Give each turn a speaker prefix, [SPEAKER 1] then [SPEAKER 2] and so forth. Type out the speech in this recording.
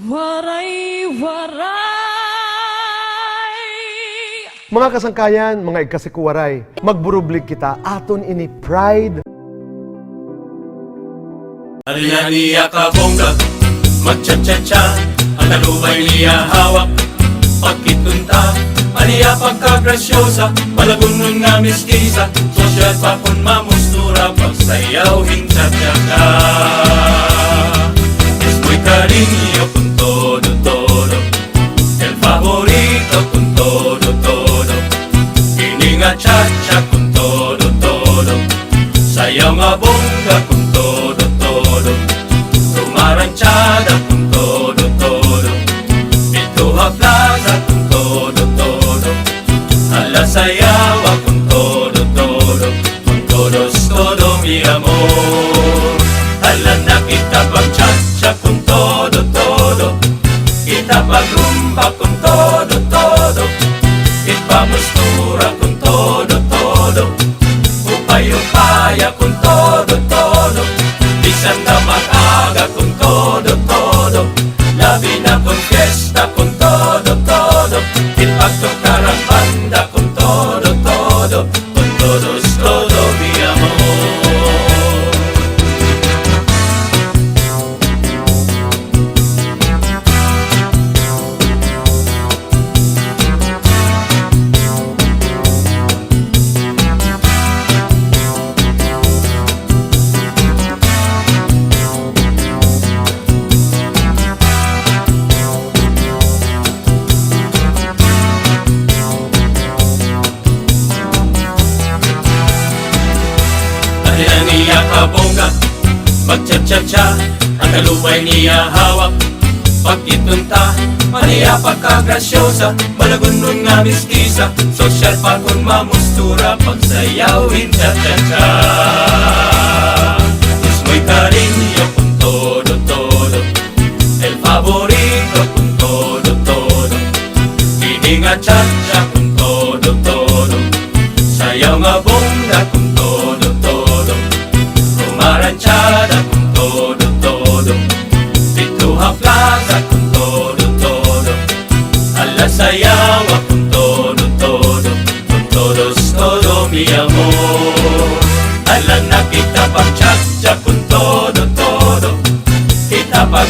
[SPEAKER 1] Waray-waray.
[SPEAKER 2] Mga kasangkayan, mga ikasikuwaray, magburublig kita aton ini pride.
[SPEAKER 3] Ariyan niya kabongga, magcha-cha-cha, ang talubay niya hawak, pagkitunta, aniya pagkagrasyosa, malagunon nga mistisa, sosyal pa kung mamustura, pagsayawin cha-cha-cha. Es muy cariño con todo, el favorito con todo, ini nga cha-cha con todo, sayaw nga bongga con todo, Rumaranchada con todo, Pituha Plaza con todo, Ala Sayawa con todo mi amor. Ala na kita pagchacha con todo, kita pagrumba con todo, ipamustura con todo, upay-upaya con todo, bisan na mag-aga con todo, labi na con fiesta con todo, ipagtukar ang banda con todo, con todos todo mi amor. Ariyan niya kabongga, magcha-cha-cha, ang kalubay niya hawak, pagkitunta, maniya pagkagrasyosa, malagunon nga mistisa, sosyal pa kung mamustura, pagsayawin cha-cha-cha. Es muy cariño con todo, el favorito con todo, ini nga cha-cha con todo, sayaw nga bongga con todo, Rumaranchada con todo, Pituha Plaza con todo, Ala Sayawa con todo, con todos todo mi amor. Ala na kita pagchacha con todo, kita pag